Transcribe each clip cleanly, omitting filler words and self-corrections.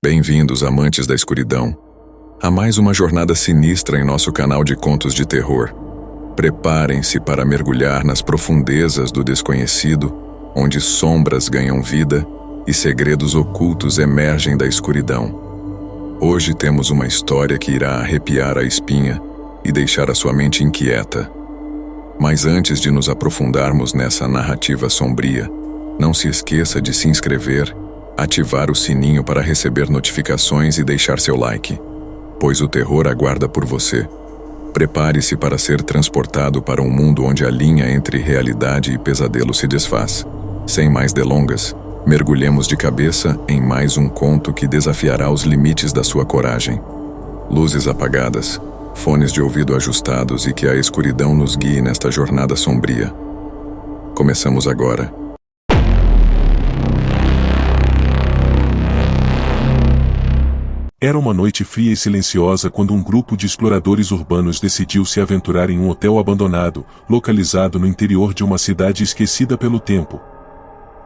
Bem-vindos, amantes da escuridão, a mais uma jornada sinistra em nosso canal de contos de terror. Preparem-se para mergulhar nas profundezas do desconhecido, onde sombras ganham vida e segredos ocultos emergem da escuridão. Hoje temos uma história que irá arrepiar a espinha e deixar a sua mente inquieta. Mas antes de nos aprofundarmos nessa narrativa sombria, não se esqueça de se inscrever, ativar o sininho para receber notificações e deixar seu like, pois o terror aguarda por você. Prepare-se para ser transportado para um mundo onde a linha entre realidade e pesadelo se desfaz. Sem mais delongas, mergulhemos de cabeça em mais um conto que desafiará os limites da sua coragem. Luzes apagadas, fones de ouvido ajustados e que a escuridão nos guie nesta jornada sombria. Começamos agora. Era uma noite fria e silenciosa quando um grupo de exploradores urbanos decidiu se aventurar em um hotel abandonado, localizado no interior de uma cidade esquecida pelo tempo.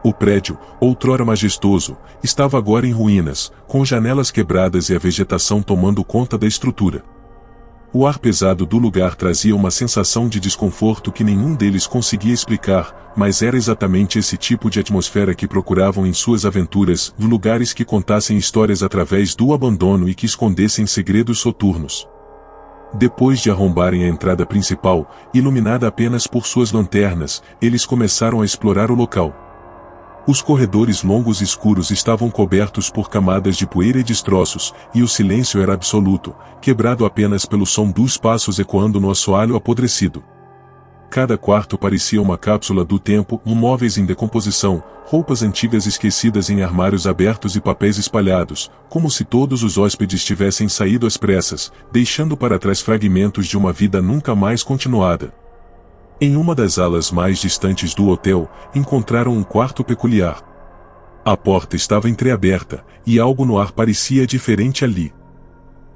O prédio, outrora majestoso, estava agora em ruínas, com janelas quebradas e a vegetação tomando conta da estrutura. O ar pesado do lugar trazia uma sensação de desconforto que nenhum deles conseguia explicar, mas era exatamente esse tipo de atmosfera que procuravam em suas aventuras, lugares que contassem histórias através do abandono e que escondessem segredos soturnos. Depois de arrombarem a entrada principal, iluminada apenas por suas lanternas, eles começaram a explorar o local. Os corredores longos e escuros estavam cobertos por camadas de poeira e destroços, e o silêncio era absoluto, quebrado apenas pelo som dos passos ecoando no assoalho apodrecido. Cada quarto parecia uma cápsula do tempo, móveis em decomposição, roupas antigas esquecidas em armários abertos e papéis espalhados, como se todos os hóspedes tivessem saído às pressas, deixando para trás fragmentos de uma vida nunca mais continuada. Em uma das alas mais distantes do hotel, encontraram um quarto peculiar. A porta estava entreaberta, e algo no ar parecia diferente ali.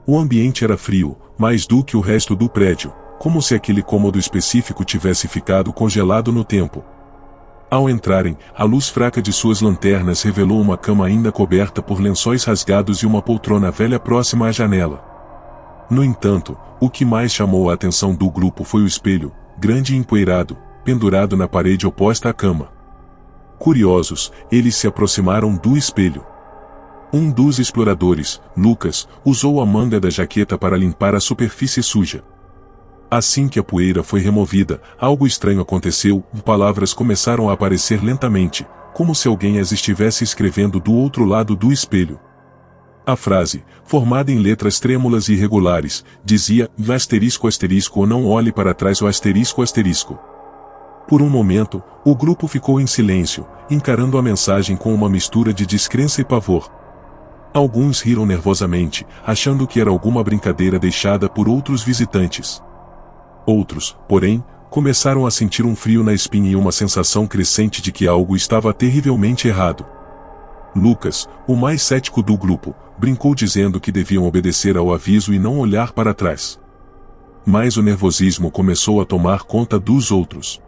O ambiente era frio, mais do que o resto do prédio, como se aquele cômodo específico tivesse ficado congelado no tempo. Ao entrarem, a luz fraca de suas lanternas revelou uma cama ainda coberta por lençóis rasgados e uma poltrona velha próxima à janela. No entanto, o que mais chamou a atenção do grupo foi o espelho, grande e empoeirado, pendurado na parede oposta à cama. Curiosos, eles se aproximaram do espelho. Um dos exploradores, Lucas, usou a manga da jaqueta para limpar a superfície suja. Assim que a poeira foi removida, algo estranho aconteceu, palavras começaram a aparecer lentamente, como se alguém as estivesse escrevendo do outro lado do espelho. A frase, formada em letras trêmulas e irregulares, dizia asterisco asterisco ou não olhe para trás o asterisco asterisco. Por um momento, o grupo ficou em silêncio, encarando a mensagem com uma mistura de descrença e pavor. Alguns riram nervosamente, achando que era alguma brincadeira deixada por outros visitantes. Outros, porém, começaram a sentir um frio na espinha e uma sensação crescente de que algo estava terrivelmente errado. Lucas, o mais cético do grupo, brincou dizendo que deviam obedecer ao aviso e não olhar para trás. Mas o nervosismo começou a tomar conta dos outros.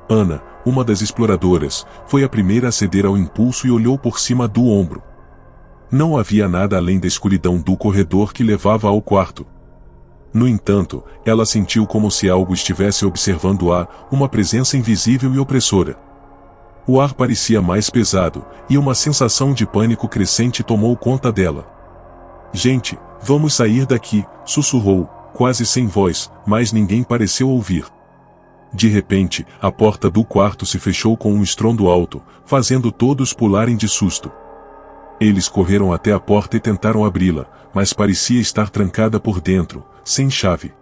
Ana, uma das exploradoras, foi a primeira a ceder ao impulso e olhou por cima do ombro. Não havia nada além da escuridão do corredor que levava ao quarto. No entanto, ela sentiu como se algo estivesse observando-a, uma presença invisível e opressora. O ar parecia mais pesado, e uma sensação de pânico crescente tomou conta dela. Gente, vamos sair daqui, sussurrou, quase sem voz, mas ninguém pareceu ouvir. De repente, a porta do quarto se fechou com um estrondo alto, fazendo todos pularem de susto. Eles correram até a porta e tentaram abri-la, mas parecia estar trancada por dentro, sem chave.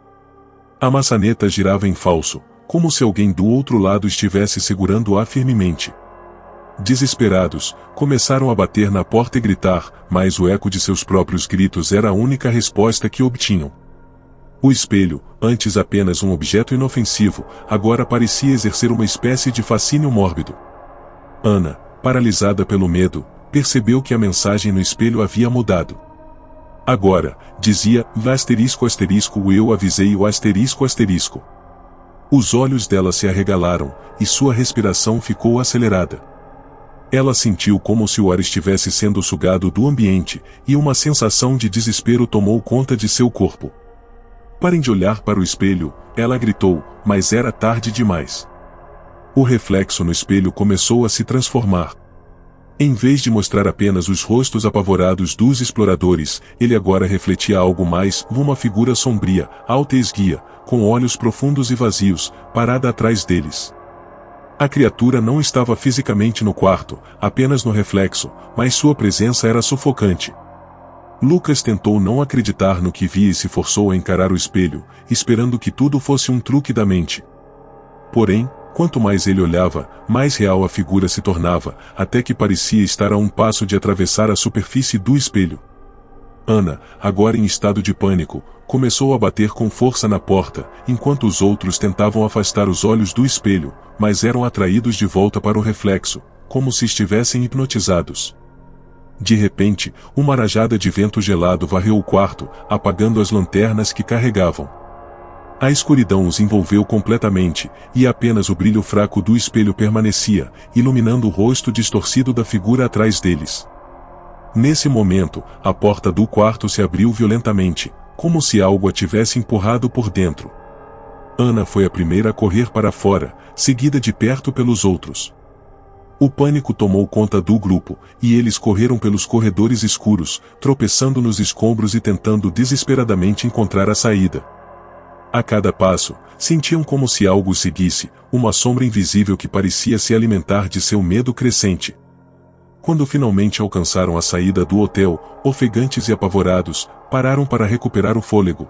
A maçaneta girava em falso, como se alguém do outro lado estivesse segurando-a firmemente. Desesperados, começaram a bater na porta e gritar, mas o eco de seus próprios gritos era a única resposta que obtinham. O espelho, antes apenas um objeto inofensivo, agora parecia exercer uma espécie de fascínio mórbido. Ana, paralisada pelo medo, percebeu que a mensagem no espelho havia mudado. Agora, dizia, asterisco asterisco eu avisei o asterisco asterisco. Os olhos dela se arregalaram, e sua respiração ficou acelerada. Ela sentiu como se o ar estivesse sendo sugado do ambiente, e uma sensação de desespero tomou conta de seu corpo. Parem de olhar para o espelho, ela gritou, mas era tarde demais. O reflexo no espelho começou a se transformar. Em vez de mostrar apenas os rostos apavorados dos exploradores, ele agora refletia algo mais, uma figura sombria, alta e esguia, com olhos profundos e vazios, parada atrás deles. A criatura não estava fisicamente no quarto, apenas no reflexo, mas sua presença era sufocante. Lucas tentou não acreditar no que via e se forçou a encarar o espelho, esperando que tudo fosse um truque da mente. Porém, quanto mais ele olhava, mais real a figura se tornava, até que parecia estar a um passo de atravessar a superfície do espelho. Ana, agora em estado de pânico, começou a bater com força na porta, enquanto os outros tentavam afastar os olhos do espelho, mas eram atraídos de volta para o reflexo, como se estivessem hipnotizados. De repente, uma rajada de vento gelado varreu o quarto, apagando as lanternas que carregavam. A escuridão os envolveu completamente, e apenas o brilho fraco do espelho permanecia, iluminando o rosto distorcido da figura atrás deles. Nesse momento, a porta do quarto se abriu violentamente, como se algo a tivesse empurrado por dentro. Ana foi a primeira a correr para fora, seguida de perto pelos outros. O pânico tomou conta do grupo, e eles correram pelos corredores escuros, tropeçando nos escombros e tentando desesperadamente encontrar a saída. A cada passo, sentiam como se algo os seguisse, uma sombra invisível que parecia se alimentar de seu medo crescente. Quando finalmente alcançaram a saída do hotel, ofegantes e apavorados, pararam para recuperar o fôlego.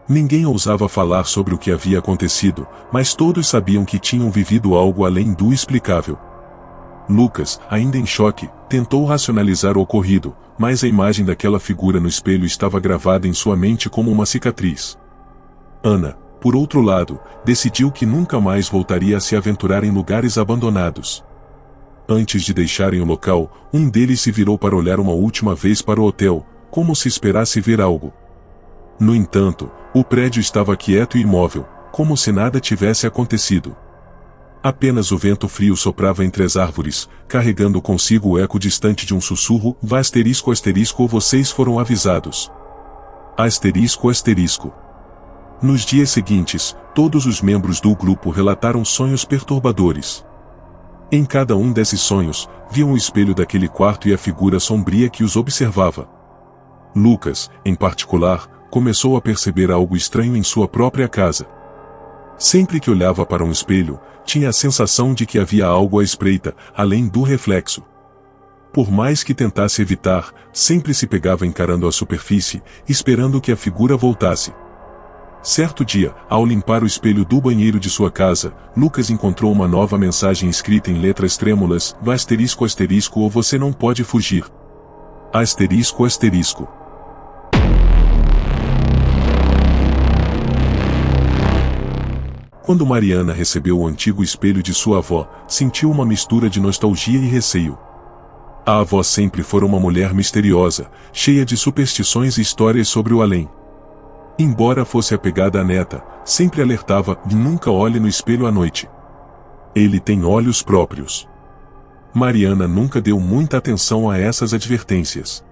Ninguém ousava falar sobre o que havia acontecido, mas todos sabiam que tinham vivido algo além do explicável. Lucas, ainda em choque, tentou racionalizar o ocorrido, mas a imagem daquela figura no espelho estava gravada em sua mente como uma cicatriz. Ana, por outro lado, decidiu que nunca mais voltaria a se aventurar em lugares abandonados. Antes de deixarem o local, um deles se virou para olhar uma última vez para o hotel, como se esperasse ver algo. No entanto, o prédio estava quieto e imóvel, como se nada tivesse acontecido. Apenas o vento frio soprava entre as árvores, carregando consigo o eco distante de um sussurro, ***, vocês foram avisados. ***. Nos dias seguintes, todos os membros do grupo relataram sonhos perturbadores. Em cada um desses sonhos, viam o espelho daquele quarto e a figura sombria que os observava. Lucas, em particular, começou a perceber algo estranho em sua própria casa. Sempre que olhava para um espelho, tinha a sensação de que havia algo à espreita, além do reflexo. Por mais que tentasse evitar, sempre se pegava encarando a superfície, esperando que a figura voltasse. Certo dia, ao limpar o espelho do banheiro de sua casa, Lucas encontrou uma nova mensagem escrita em letras trêmulas, ***, ou você não pode fugir. ***. Quando Mariana recebeu o antigo espelho de sua avó, sentiu uma mistura de nostalgia e receio. A avó sempre fora uma mulher misteriosa, cheia de superstições e histórias sobre o além. Embora fosse apegada à neta, sempre alertava: nunca olhe no espelho à noite. Ele tem olhos próprios. Mariana nunca deu muita atenção a essas advertências.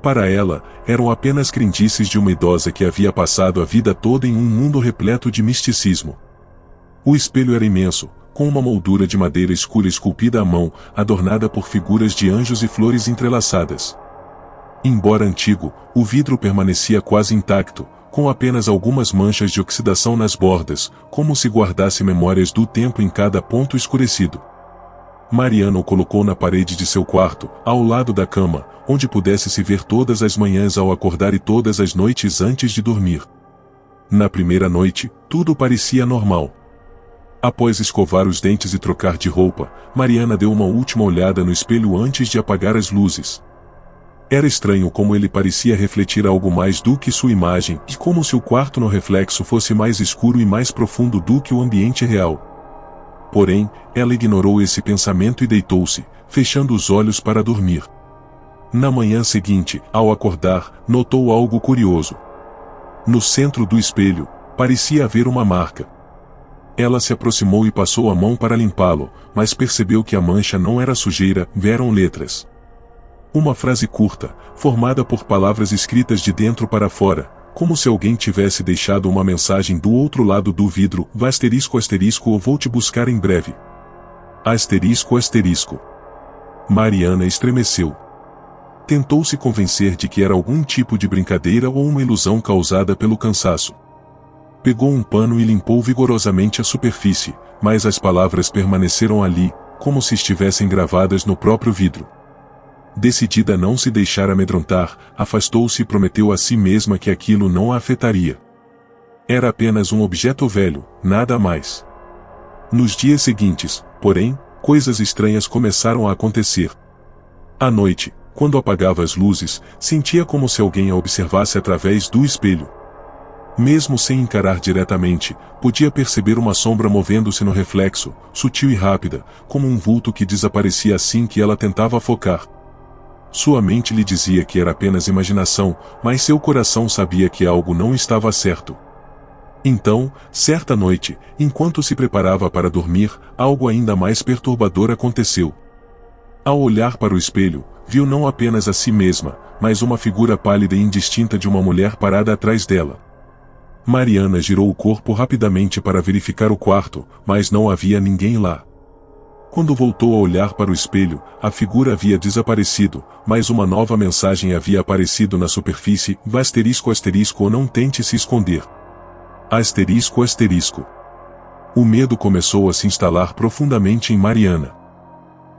Para ela, eram apenas crendices de uma idosa que havia passado a vida toda em um mundo repleto de misticismo. O espelho era imenso, com uma moldura de madeira escura esculpida à mão, adornada por figuras de anjos e flores entrelaçadas. Embora antigo, o vidro permanecia quase intacto, com apenas algumas manchas de oxidação nas bordas, como se guardasse memórias do tempo em cada ponto escurecido. Mariana o colocou na parede de seu quarto, ao lado da cama, onde pudesse se ver todas as manhãs ao acordar e todas as noites antes de dormir. Na primeira noite, tudo parecia normal. Após escovar os dentes e trocar de roupa, Mariana deu uma última olhada no espelho antes de apagar as luzes. Era estranho como ele parecia refletir algo mais do que sua imagem, e como se o quarto no reflexo fosse mais escuro e mais profundo do que o ambiente real. Porém, ela ignorou esse pensamento e deitou-se, fechando os olhos para dormir. Na manhã seguinte, ao acordar, notou algo curioso. No centro do espelho, parecia haver uma marca. Ela se aproximou e passou a mão para limpá-lo, mas percebeu que a mancha não era sujeira, eram letras. Uma frase curta, formada por palavras escritas de dentro para fora, como se alguém tivesse deixado uma mensagem do outro lado do vidro, asterisco asterisco ou vou te buscar em breve. Asterisco asterisco. Mariana estremeceu. Tentou se convencer de que era algum tipo de brincadeira ou uma ilusão causada pelo cansaço. Pegou um pano e limpou vigorosamente a superfície, mas as palavras permaneceram ali, como se estivessem gravadas no próprio vidro. Decidida a não se deixar amedrontar, afastou-se e prometeu a si mesma que aquilo não a afetaria. Era apenas um objeto velho, nada mais. Nos dias seguintes, porém, coisas estranhas começaram a acontecer. À noite, quando apagava as luzes, sentia como se alguém a observasse através do espelho. Mesmo sem encarar diretamente, podia perceber uma sombra movendo-se no reflexo, sutil e rápida, como um vulto que desaparecia assim que ela tentava focar. Sua mente lhe dizia que era apenas imaginação, mas seu coração sabia que algo não estava certo. Então, certa noite, enquanto se preparava para dormir, algo ainda mais perturbador aconteceu. Ao olhar para o espelho, viu não apenas a si mesma, mas uma figura pálida e indistinta de uma mulher parada atrás dela. Mariana girou o corpo rapidamente para verificar o quarto, mas não havia ninguém lá. Quando voltou a olhar para o espelho, a figura havia desaparecido, mas uma nova mensagem havia aparecido na superfície, asterisco asterisco ou não tente se esconder. Asterisco asterisco. O medo começou a se instalar profundamente em Mariana.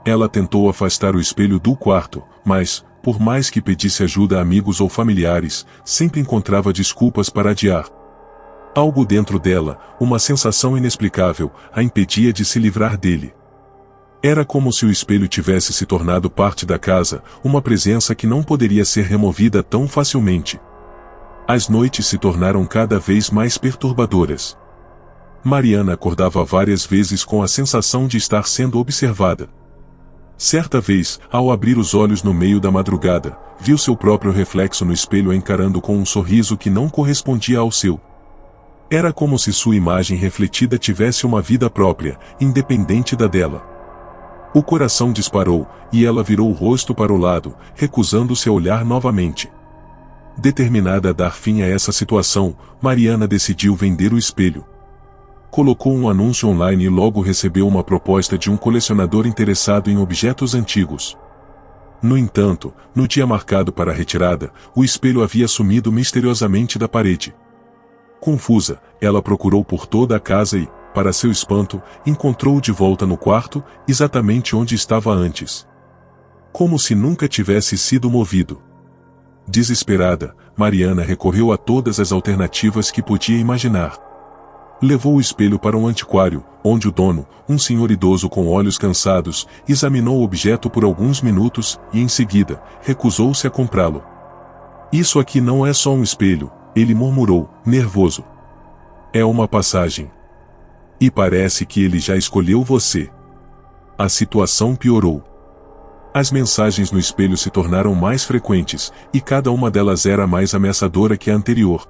Ela tentou afastar o espelho do quarto, mas, por mais que pedisse ajuda a amigos ou familiares, sempre encontrava desculpas para adiar. Algo dentro dela, uma sensação inexplicável, a impedia de se livrar dele. Era como se o espelho tivesse se tornado parte da casa, uma presença que não poderia ser removida tão facilmente. As noites se tornaram cada vez mais perturbadoras. Mariana acordava várias vezes com a sensação de estar sendo observada. Certa vez, ao abrir os olhos no meio da madrugada, viu seu próprio reflexo no espelho a encarando com um sorriso que não correspondia ao seu. Era como se sua imagem refletida tivesse uma vida própria, independente da dela. O coração disparou, e ela virou o rosto para o lado, recusando-se a olhar novamente. Determinada a dar fim a essa situação, Mariana decidiu vender o espelho. Colocou um anúncio online e logo recebeu uma proposta de um colecionador interessado em objetos antigos. No entanto, no dia marcado para a retirada, o espelho havia sumido misteriosamente da parede. Confusa, ela procurou por toda a casa e, para seu espanto, encontrou-o de volta no quarto, exatamente onde estava antes. Como se nunca tivesse sido movido. Desesperada, Mariana recorreu a todas as alternativas que podia imaginar. Levou o espelho para um antiquário, onde o dono, um senhor idoso com olhos cansados, examinou o objeto por alguns minutos e, em seguida, recusou-se a comprá-lo. Isso aqui não é só um espelho, ele murmurou, nervoso. É uma passagem. E parece que ele já escolheu você. A situação piorou. As mensagens no espelho se tornaram mais frequentes, e cada uma delas era mais ameaçadora que a anterior.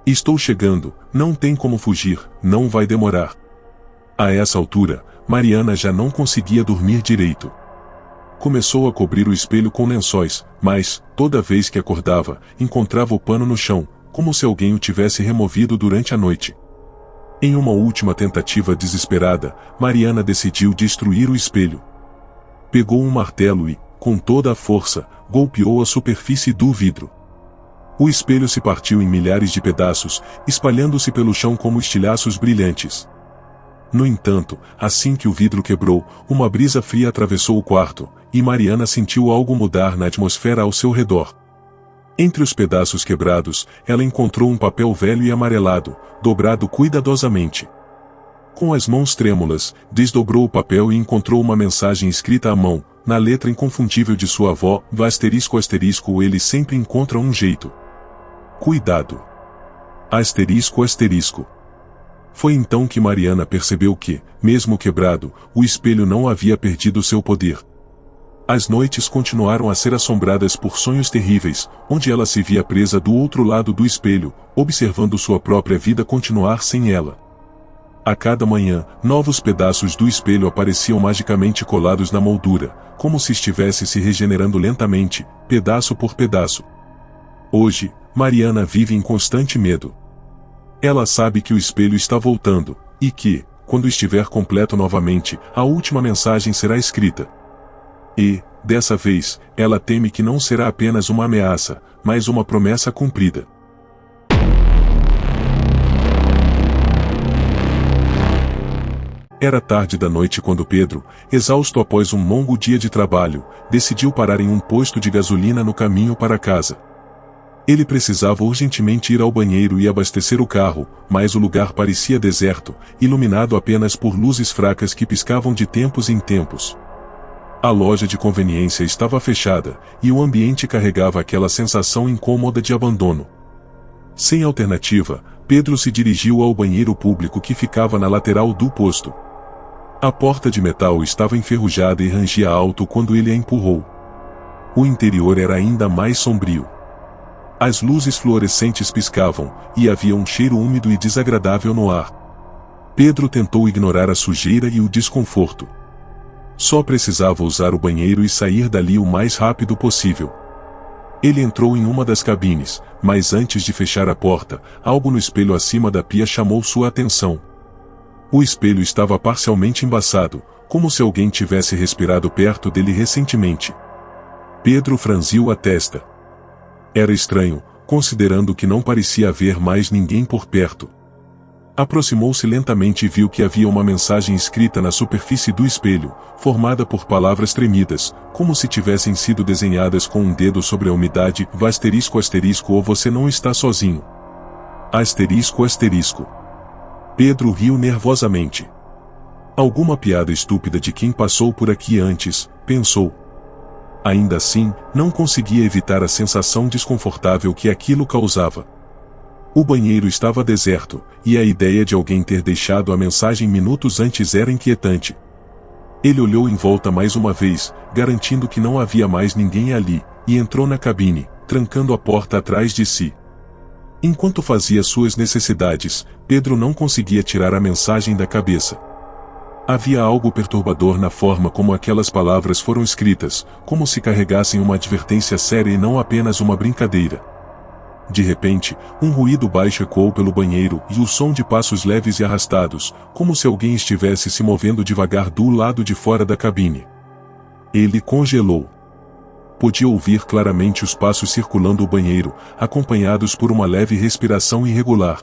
Estou chegando, não tem como fugir, não vai demorar. A essa altura, Mariana já não conseguia dormir direito. Começou a cobrir o espelho com lençóis, mas, toda vez que acordava, encontrava o pano no chão, como se alguém o tivesse removido durante a noite. Em uma última tentativa desesperada, Mariana decidiu destruir o espelho. Pegou um martelo e, com toda a força, golpeou a superfície do vidro. O espelho se partiu em milhares de pedaços, espalhando-se pelo chão como estilhaços brilhantes. No entanto, assim que o vidro quebrou, uma brisa fria atravessou o quarto, e Mariana sentiu algo mudar na atmosfera ao seu redor. Entre os pedaços quebrados, ela encontrou um papel velho e amarelado, dobrado cuidadosamente. Com as mãos trêmulas, desdobrou o papel e encontrou uma mensagem escrita à mão, na letra inconfundível de sua avó, asterisco asterisco ele sempre encontra um jeito. Cuidado. Asterisco asterisco. Foi então que Mariana percebeu que, mesmo quebrado, o espelho não havia perdido seu poder. As noites continuaram a ser assombradas por sonhos terríveis, onde ela se via presa do outro lado do espelho, observando sua própria vida continuar sem ela. A cada manhã, novos pedaços do espelho apareciam magicamente colados na moldura, como se estivesse se regenerando lentamente, pedaço por pedaço. Hoje, Mariana vive em constante medo. Ela sabe que o espelho está voltando, e que, quando estiver completo novamente, a última mensagem será escrita. E, dessa vez, ela teme que não será apenas uma ameaça, mas uma promessa cumprida. Era tarde da noite quando Pedro, exausto após um longo dia de trabalho, decidiu parar em um posto de gasolina no caminho para casa. Ele precisava urgentemente ir ao banheiro e abastecer o carro, mas o lugar parecia deserto, iluminado apenas por luzes fracas que piscavam de tempos em tempos. A loja de conveniência estava fechada, e o ambiente carregava aquela sensação incômoda de abandono. Sem alternativa, Pedro se dirigiu ao banheiro público que ficava na lateral do posto. A porta de metal estava enferrujada e rangia alto quando ele a empurrou. O interior era ainda mais sombrio. As luzes fluorescentes piscavam, e havia um cheiro úmido e desagradável no ar. Pedro tentou ignorar a sujeira e o desconforto. Só precisava usar o banheiro e sair dali o mais rápido possível. Ele entrou em uma das cabines, mas antes de fechar a porta, algo no espelho acima da pia chamou sua atenção. O espelho estava parcialmente embaçado, como se alguém tivesse respirado perto dele recentemente. Pedro franziu a testa. Era estranho, considerando que não parecia haver mais ninguém por perto. Aproximou-se lentamente e viu que havia uma mensagem escrita na superfície do espelho, formada por palavras tremidas, como se tivessem sido desenhadas com um dedo sobre a umidade, *** ou você não está sozinho. ***. Pedro riu nervosamente. Alguma piada estúpida de quem passou por aqui antes, pensou. Ainda assim, não conseguia evitar a sensação desconfortável que aquilo causava. O banheiro estava deserto, e a ideia de alguém ter deixado a mensagem minutos antes era inquietante. Ele olhou em volta mais uma vez, garantindo que não havia mais ninguém ali, e entrou na cabine, trancando a porta atrás de si. Enquanto fazia suas necessidades, Pedro não conseguia tirar a mensagem da cabeça. Havia algo perturbador na forma como aquelas palavras foram escritas, como se carregassem uma advertência séria e não apenas uma brincadeira. De repente, um ruído baixo ecoou pelo banheiro e o som de passos leves e arrastados, como se alguém estivesse se movendo devagar do lado de fora da cabine. Ele congelou. Podia ouvir claramente os passos circulando o banheiro, acompanhados por uma leve respiração irregular.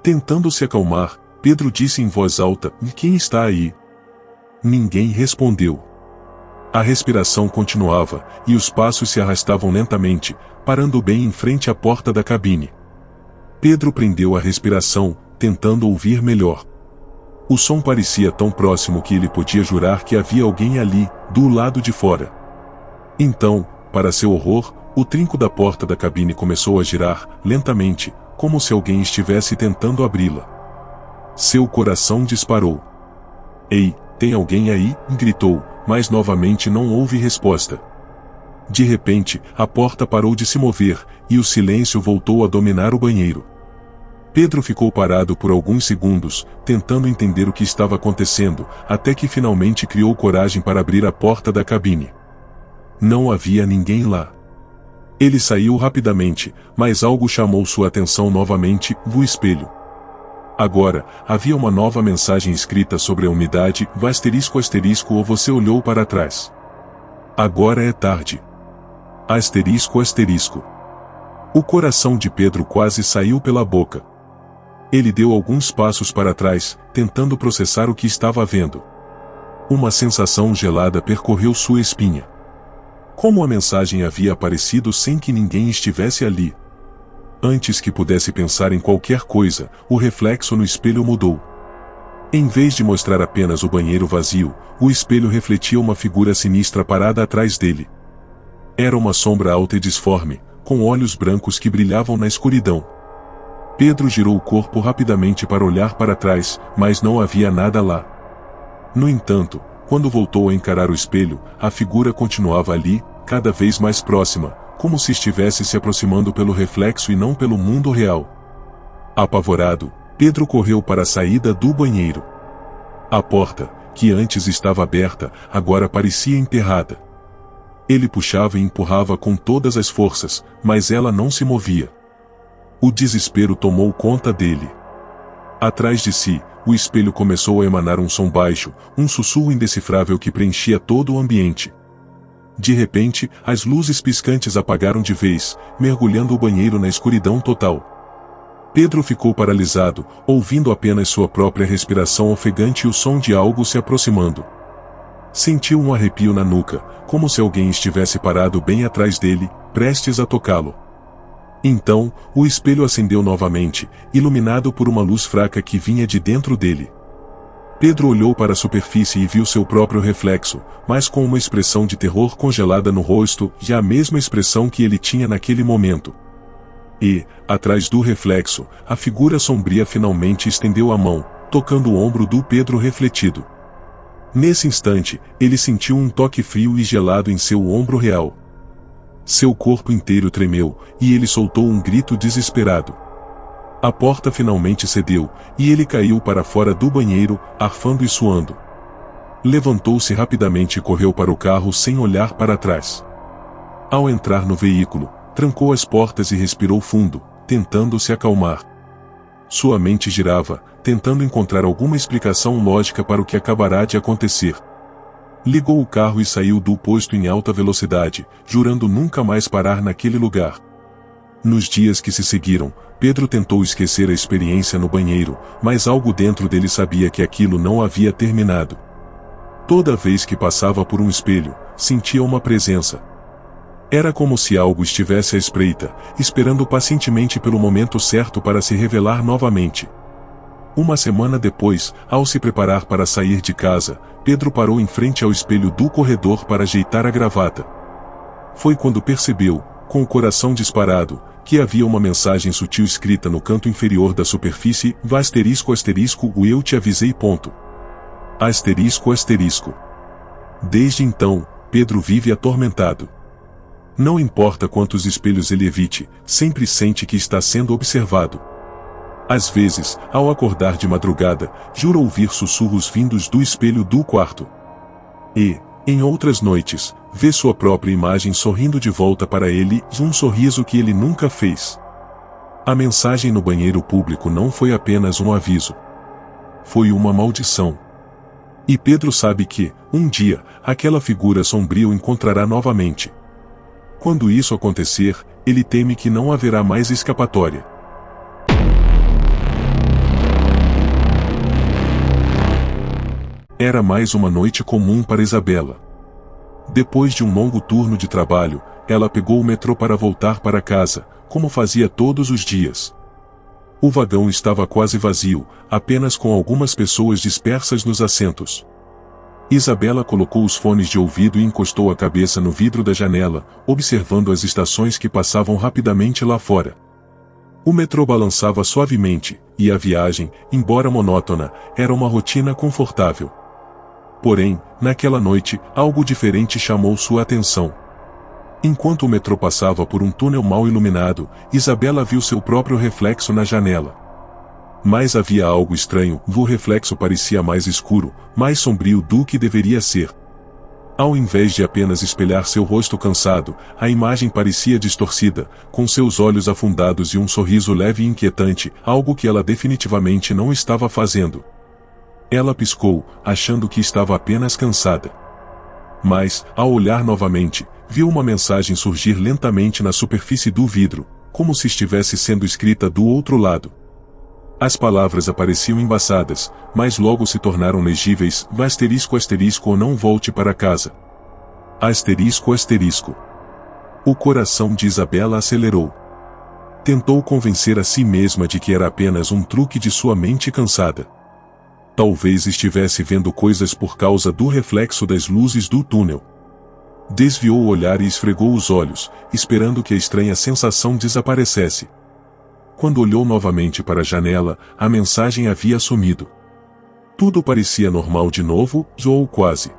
Tentando se acalmar, Pedro disse em voz alta: "Quem está aí?" Ninguém respondeu. A respiração continuava, e os passos se arrastavam lentamente, parando bem em frente à porta da cabine. Pedro prendeu a respiração, tentando ouvir melhor. O som parecia tão próximo que ele podia jurar que havia alguém ali, do lado de fora. Então, para seu horror, o trinco da porta da cabine começou a girar, lentamente, como se alguém estivesse tentando abri-la. Seu coração disparou. "Ei, tem alguém aí?" gritou, mas novamente não houve resposta. De repente, a porta parou de se mover, e o silêncio voltou a dominar o banheiro. Pedro ficou parado por alguns segundos, tentando entender o que estava acontecendo, até que finalmente criou coragem para abrir a porta da cabine. Não havia ninguém lá. Ele saiu rapidamente, mas algo chamou sua atenção novamente: o espelho. Agora, havia uma nova mensagem escrita sobre a umidade, ***, ou você olhou para trás. Agora é tarde. ***. O coração de Pedro quase saiu pela boca. Ele deu alguns passos para trás, tentando processar o que estava vendo. Uma sensação gelada percorreu sua espinha. Como a mensagem havia aparecido sem que ninguém estivesse ali? Antes que pudesse pensar em qualquer coisa, o reflexo no espelho mudou. Em vez de mostrar apenas o banheiro vazio, o espelho refletia uma figura sinistra parada atrás dele. Era uma sombra alta e disforme, com olhos brancos que brilhavam na escuridão. Pedro girou o corpo rapidamente para olhar para trás, mas não havia nada lá. No entanto, quando voltou a encarar o espelho, a figura continuava ali, cada vez mais próxima, como se estivesse se aproximando pelo reflexo e não pelo mundo real. Apavorado, Pedro correu para a saída do banheiro. A porta, que antes estava aberta, agora parecia emperrada. Ele puxava e empurrava com todas as forças, mas ela não se movia. O desespero tomou conta dele. Atrás de si, o espelho começou a emanar um som baixo, um sussurro indecifrável que preenchia todo o ambiente. De repente, as luzes piscantes apagaram de vez, mergulhando o banheiro na escuridão total. Pedro ficou paralisado, ouvindo apenas sua própria respiração ofegante e o som de algo se aproximando. Sentiu um arrepio na nuca, como se alguém estivesse parado bem atrás dele, prestes a tocá-lo. Então, o espelho acendeu novamente, iluminado por uma luz fraca que vinha de dentro dele. Pedro olhou para a superfície e viu seu próprio reflexo, mas com uma expressão de terror congelada no rosto, e a mesma expressão que ele tinha naquele momento. E, atrás do reflexo, a figura sombria finalmente estendeu a mão, tocando o ombro do Pedro refletido. Nesse instante, ele sentiu um toque frio e gelado em seu ombro real. Seu corpo inteiro tremeu, e ele soltou um grito desesperado. A porta finalmente cedeu, e ele caiu para fora do banheiro, arfando e suando. Levantou-se rapidamente e correu para o carro sem olhar para trás. Ao entrar no veículo, trancou as portas e respirou fundo, tentando se acalmar. Sua mente girava, tentando encontrar alguma explicação lógica para o que acabará de acontecer. Ligou o carro e saiu do posto em alta velocidade, jurando nunca mais parar naquele lugar. Nos dias que se seguiram, Pedro tentou esquecer a experiência no banheiro, mas algo dentro dele sabia que aquilo não havia terminado. Toda vez que passava por um espelho, sentia uma presença. Era como se algo estivesse à espreita, esperando pacientemente pelo momento certo para se revelar novamente. Uma semana depois, ao se preparar para sair de casa, Pedro parou em frente ao espelho do corredor para ajeitar a gravata. Foi quando percebeu, com o coração disparado, que havia uma mensagem sutil escrita no canto inferior da superfície, ***, o eu te avisei. ***. Desde então, Pedro vive atormentado. Não importa quantos espelhos ele evite, sempre sente que está sendo observado. Às vezes, ao acordar de madrugada, jura ouvir sussurros vindos do espelho do quarto. E, em outras noites, vê sua própria imagem sorrindo de volta para ele, um sorriso que ele nunca fez. A mensagem no banheiro público não foi apenas um aviso. Foi uma maldição. E Pedro sabe que, um dia, aquela figura sombria o encontrará novamente. Quando isso acontecer, ele teme que não haverá mais escapatória. Era mais uma noite comum para Isabela. Depois de um longo turno de trabalho, ela pegou o metrô para voltar para casa, como fazia todos os dias. O vagão estava quase vazio, apenas com algumas pessoas dispersas nos assentos. Isabela colocou os fones de ouvido e encostou a cabeça no vidro da janela, observando as estações que passavam rapidamente lá fora. O metrô balançava suavemente, e a viagem, embora monótona, era uma rotina confortável. Porém, naquela noite, algo diferente chamou sua atenção. Enquanto o metrô passava por um túnel mal iluminado, Isabela viu seu próprio reflexo na janela. Mas havia algo estranho, o reflexo parecia mais escuro, mais sombrio do que deveria ser. Ao invés de apenas espelhar seu rosto cansado, a imagem parecia distorcida, com seus olhos afundados e um sorriso leve e inquietante, algo que ela definitivamente não estava fazendo. Ela piscou, achando que estava apenas cansada. Mas, ao olhar novamente, viu uma mensagem surgir lentamente na superfície do vidro, como se estivesse sendo escrita do outro lado. As palavras apareciam embaçadas, mas logo se tornaram legíveis, ***, ou não volte para casa. ***. O coração de Isabela acelerou. Tentou convencer a si mesma de que era apenas um truque de sua mente cansada. Talvez estivesse vendo coisas por causa do reflexo das luzes do túnel. Desviou o olhar e esfregou os olhos, esperando que a estranha sensação desaparecesse. Quando olhou novamente para a janela, a mensagem havia sumido. Tudo parecia normal de novo, ou quase.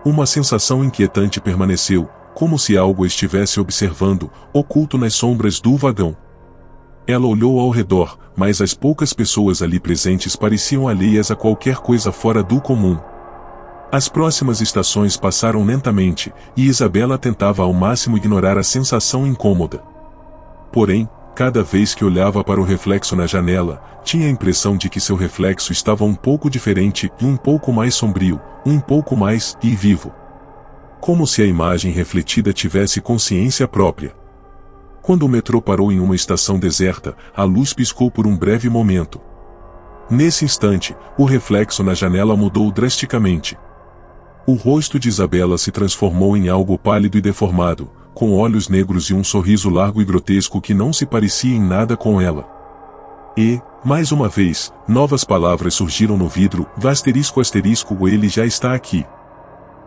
Uma sensação inquietante permaneceu, como se algo a estivesse observando, oculto nas sombras do vagão. Ela olhou ao redor, mas as poucas pessoas ali presentes pareciam alheias a qualquer coisa fora do comum. As próximas estações passaram lentamente, e Isabela tentava ao máximo ignorar a sensação incômoda. Porém, cada vez que olhava para o reflexo na janela, tinha a impressão de que seu reflexo estava um pouco diferente, um pouco mais sombrio, um pouco mais vivo. Como se a imagem refletida tivesse consciência própria. Quando o metrô parou em uma estação deserta, a luz piscou por um breve momento. Nesse instante, o reflexo na janela mudou drasticamente. O rosto de Isabela se transformou em algo pálido e deformado, com olhos negros e um sorriso largo e grotesco que não se parecia em nada com ela. E, mais uma vez, novas palavras surgiram no vidro, ***, ele já está aqui.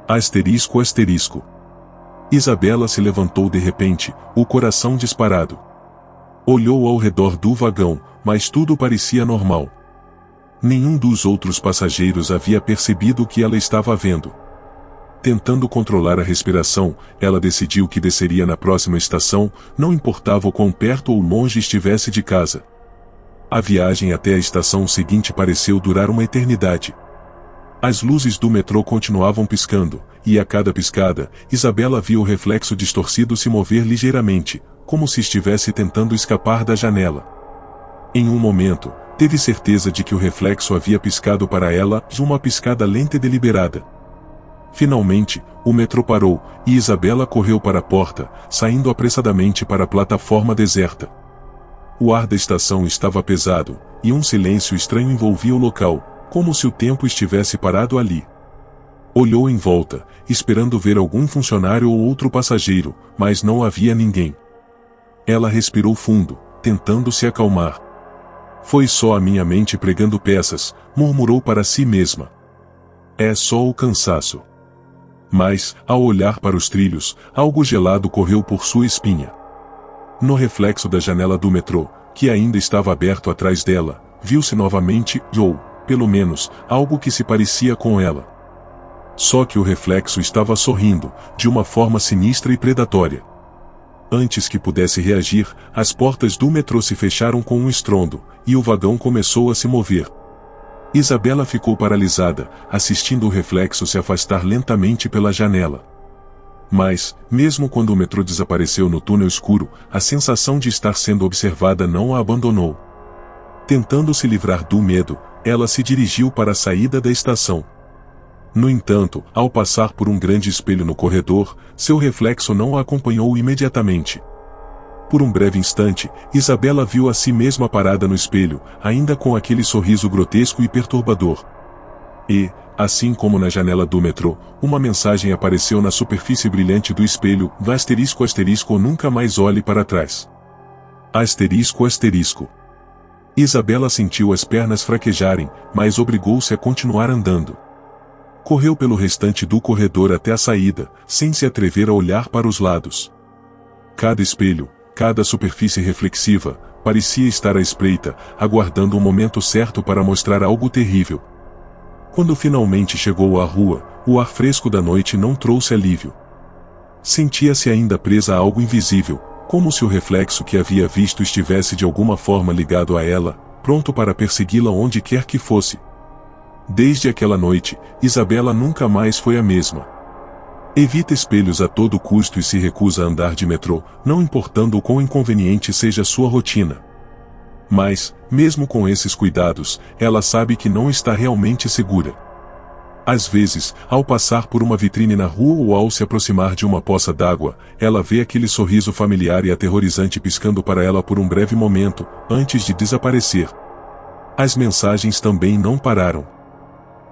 ***. Isabela se levantou de repente, o coração disparado. Olhou ao redor do vagão, mas tudo parecia normal. Nenhum dos outros passageiros havia percebido o que ela estava vendo. Tentando controlar a respiração, ela decidiu que desceria na próxima estação, não importava o quão perto ou longe estivesse de casa. A viagem até a estação seguinte pareceu durar uma eternidade. As luzes do metrô continuavam piscando, e a cada piscada, Isabela via o reflexo distorcido se mover ligeiramente, como se estivesse tentando escapar da janela. Em um momento, teve certeza de que o reflexo havia piscado para ela, uma piscada lenta e deliberada. Finalmente, o metrô parou, e Isabela correu para a porta, saindo apressadamente para a plataforma deserta. O ar da estação estava pesado, e um silêncio estranho envolvia o local, como se o tempo estivesse parado ali. Olhou em volta, esperando ver algum funcionário ou outro passageiro, mas não havia ninguém. Ela respirou fundo, tentando se acalmar. Foi só a minha mente pregando peças, murmurou para si mesma. É só o cansaço. Mas, ao olhar para os trilhos, algo gelado correu por sua espinha. No reflexo da janela do metrô, que ainda estava aberto atrás dela, viu-se novamente, ou, pelo menos, algo que se parecia com ela. Só que o reflexo estava sorrindo, de uma forma sinistra e predatória. Antes que pudesse reagir, as portas do metrô se fecharam com um estrondo, e o vagão começou a se mover. Isabela ficou paralisada, assistindo o reflexo se afastar lentamente pela janela. Mas, mesmo quando o metrô desapareceu no túnel escuro, a sensação de estar sendo observada não a abandonou. Tentando se livrar do medo, ela se dirigiu para a saída da estação. No entanto, ao passar por um grande espelho no corredor, seu reflexo não a acompanhou imediatamente. Por um breve instante, Isabela viu a si mesma parada no espelho, ainda com aquele sorriso grotesco e perturbador. E, assim como na janela do metrô, uma mensagem apareceu na superfície brilhante do espelho, ***, nunca mais olhe para trás. ***. Isabela sentiu as pernas fraquejarem, mas obrigou-se a continuar andando. Correu pelo restante do corredor até a saída, sem se atrever a olhar para os lados. Cada espelho, cada superfície reflexiva, parecia estar à espreita, aguardando o momento certo para mostrar algo terrível. Quando finalmente chegou à rua, o ar fresco da noite não trouxe alívio. Sentia-se ainda presa a algo invisível, como se o reflexo que havia visto estivesse de alguma forma ligado a ela, pronto para persegui-la onde quer que fosse. Desde aquela noite, Isabela nunca mais foi a mesma. Evita espelhos a todo custo e se recusa a andar de metrô, não importando o quão inconveniente seja sua rotina. Mas, mesmo com esses cuidados, ela sabe que não está realmente segura. Às vezes, ao passar por uma vitrine na rua ou ao se aproximar de uma poça d'água, ela vê aquele sorriso familiar e aterrorizante piscando para ela por um breve momento, antes de desaparecer. As mensagens também não pararam.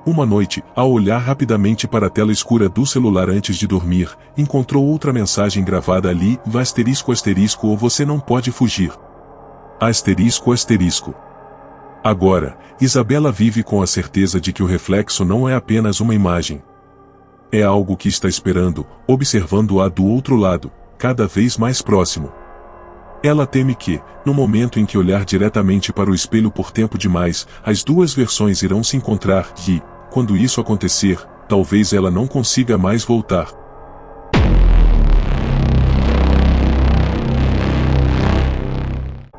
Uma noite, ao olhar rapidamente para a tela escura do celular antes de dormir, encontrou outra mensagem gravada ali, ***, ou você não pode fugir. ***. Agora, Isabela vive com a certeza de que o reflexo não é apenas uma imagem. É algo que está esperando, observando-a do outro lado, cada vez mais próximo. Ela teme que, no momento em que olhar diretamente para o espelho por tempo demais, as duas versões irão se encontrar e, quando isso acontecer, talvez ela não consiga mais voltar.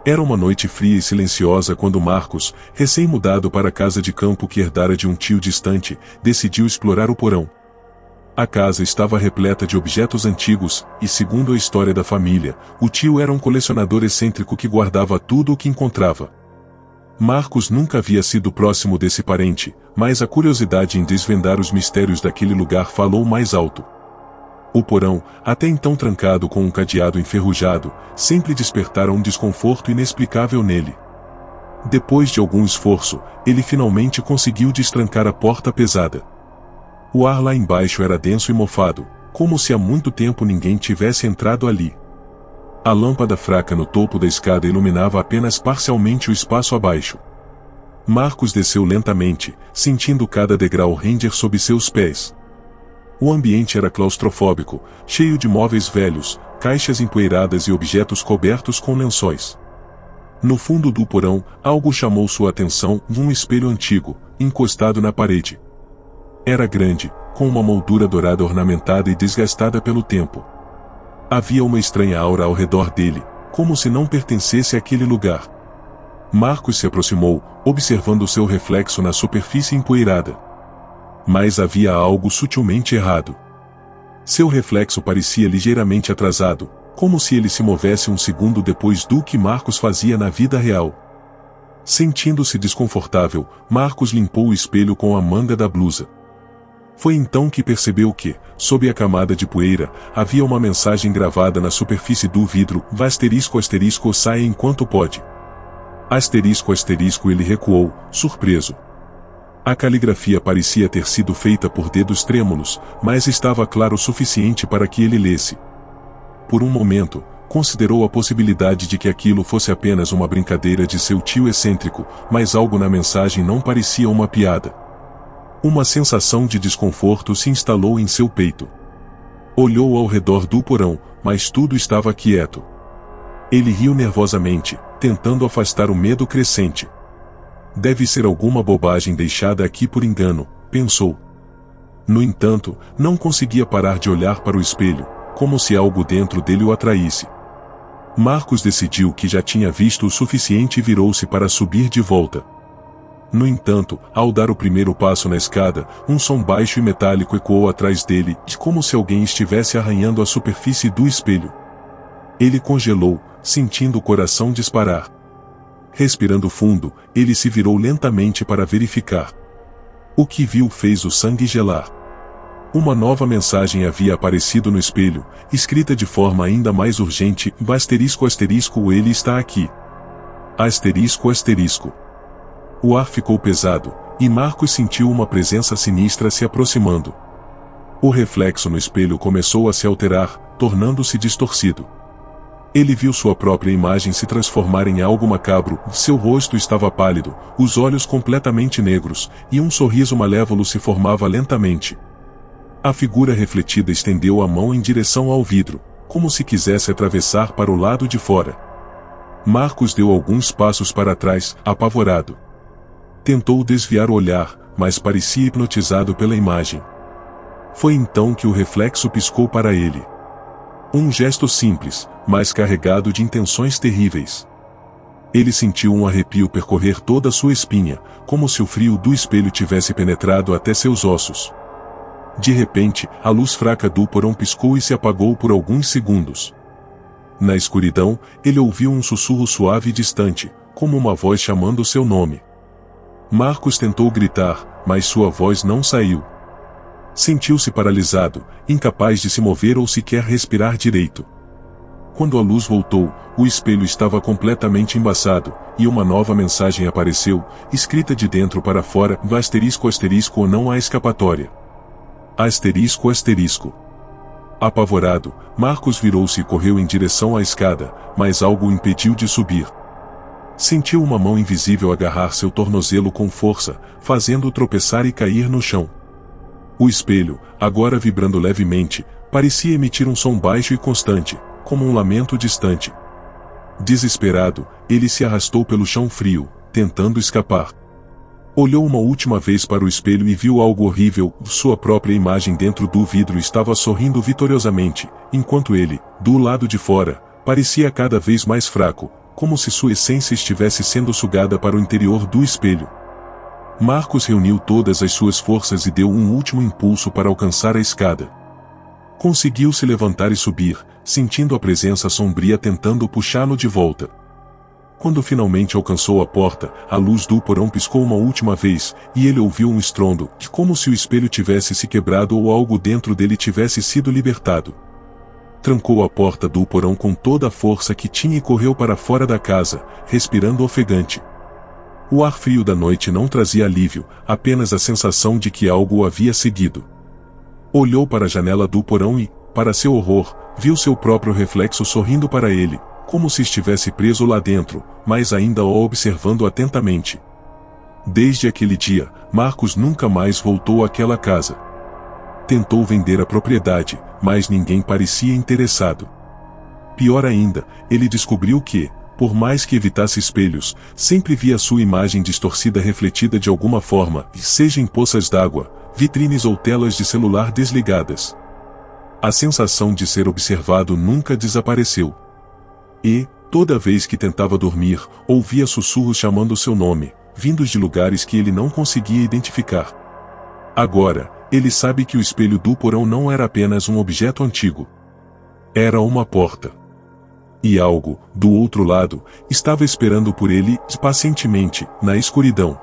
Era uma noite fria e silenciosa quando Marcos, recém-mudado para a casa de campo que herdara de um tio distante, decidiu explorar o porão. A casa estava repleta de objetos antigos, e segundo a história da família, o tio era um colecionador excêntrico que guardava tudo o que encontrava. Marcos nunca havia sido próximo desse parente, mas a curiosidade em desvendar os mistérios daquele lugar falou mais alto. O porão, até então trancado com um cadeado enferrujado, sempre despertara um desconforto inexplicável nele. Depois de algum esforço, ele finalmente conseguiu destrancar a porta pesada. O ar lá embaixo era denso e mofado, como se há muito tempo ninguém tivesse entrado ali. A lâmpada fraca no topo da escada iluminava apenas parcialmente o espaço abaixo. Marcos desceu lentamente, sentindo cada degrau render sob seus pés. O ambiente era claustrofóbico, cheio de móveis velhos, caixas empoeiradas e objetos cobertos com lençóis. No fundo do porão, algo chamou sua atenção: um espelho antigo, encostado na parede. Era grande, com uma moldura dourada ornamentada e desgastada pelo tempo. Havia uma estranha aura ao redor dele, como se não pertencesse àquele lugar. Marcos se aproximou, observando seu reflexo na superfície empoeirada. Mas havia algo sutilmente errado. Seu reflexo parecia ligeiramente atrasado, como se ele se movesse um segundo depois do que Marcos fazia na vida real. Sentindo-se desconfortável, Marcos limpou o espelho com a manga da blusa. Foi então que percebeu que, sob a camada de poeira, havia uma mensagem gravada na superfície do vidro: ***saia enquanto pode. ***, ele recuou, surpreso. A caligrafia parecia ter sido feita por dedos trêmulos, mas estava claro o suficiente para que ele lesse. Por um momento, considerou a possibilidade de que aquilo fosse apenas uma brincadeira de seu tio excêntrico, mas algo na mensagem não parecia uma piada. Uma sensação de desconforto se instalou em seu peito. Olhou ao redor do porão, mas tudo estava quieto. Ele riu nervosamente, tentando afastar o medo crescente. Deve ser alguma bobagem deixada aqui por engano, pensou. No entanto, não conseguia parar de olhar para o espelho, como se algo dentro dele o atraísse. Marcos decidiu que já tinha visto o suficiente e virou-se para subir de volta. No entanto, ao dar o primeiro passo na escada, um som baixo e metálico ecoou atrás dele, como se alguém estivesse arranhando a superfície do espelho. Ele congelou, sentindo o coração disparar. Respirando fundo, ele se virou lentamente para verificar. O que viu fez o sangue gelar. Uma nova mensagem havia aparecido no espelho, escrita de forma ainda mais urgente: ***ele está aqui. ***. O ar ficou pesado, e Marcos sentiu uma presença sinistra se aproximando. O reflexo no espelho começou a se alterar, tornando-se distorcido. Ele viu sua própria imagem se transformar em algo macabro. Seu rosto estava pálido, os olhos completamente negros, e um sorriso malévolo se formava lentamente. A figura refletida estendeu a mão em direção ao vidro, como se quisesse atravessar para o lado de fora. Marcos deu alguns passos para trás, apavorado. Tentou desviar o olhar, mas parecia hipnotizado pela imagem. Foi então que o reflexo piscou para ele. Um gesto simples, mas carregado de intenções terríveis. Ele sentiu um arrepio percorrer toda a sua espinha, como se o frio do espelho tivesse penetrado até seus ossos. De repente, a luz fraca do porão piscou e se apagou por alguns segundos. Na escuridão, ele ouviu um sussurro suave e distante, como uma voz chamando seu nome. Marcos tentou gritar, mas sua voz não saiu. Sentiu-se paralisado, incapaz de se mover ou sequer respirar direito. Quando a luz voltou, o espelho estava completamente embaçado, e uma nova mensagem apareceu, escrita de dentro para fora: ***, não há escapatória. ***. Apavorado, Marcos virou-se e correu em direção à escada, mas algo o impediu de subir. Sentiu uma mão invisível agarrar seu tornozelo com força, fazendo-o tropeçar e cair no chão. O espelho, agora vibrando levemente, parecia emitir um som baixo e constante, como um lamento distante. Desesperado, ele se arrastou pelo chão frio, tentando escapar. Olhou uma última vez para o espelho e viu algo horrível: sua própria imagem dentro do vidro estava sorrindo vitoriosamente, enquanto ele, do lado de fora, parecia cada vez mais fraco, como se sua essência estivesse sendo sugada para o interior do espelho. Marcos reuniu todas as suas forças e deu um último impulso para alcançar a escada. Conseguiu se levantar e subir, sentindo a presença sombria tentando puxá-lo de volta. Quando finalmente alcançou a porta, a luz do porão piscou uma última vez, e ele ouviu um estrondo, como se o espelho tivesse se quebrado ou algo dentro dele tivesse sido libertado. Trancou a porta do porão com toda a força que tinha e correu para fora da casa, respirando ofegante. O ar frio da noite não trazia alívio, apenas a sensação de que algo o havia seguido. Olhou para a janela do porão e, para seu horror, viu seu próprio reflexo sorrindo para ele, como se estivesse preso lá dentro, mas ainda o observando atentamente. Desde aquele dia, Marcos nunca mais voltou àquela casa. Tentou vender a propriedade, mas ninguém parecia interessado. Pior ainda, ele descobriu que, por mais que evitasse espelhos, sempre via sua imagem distorcida refletida de alguma forma, seja em poças d'água, vitrines ou telas de celular desligadas. A sensação de ser observado nunca desapareceu. E, toda vez que tentava dormir, ouvia sussurros chamando seu nome, vindos de lugares que ele não conseguia identificar. Agora, ele sabe que o espelho do porão não era apenas um objeto antigo. Era uma porta. E algo, do outro lado, estava esperando por ele, pacientemente, na escuridão.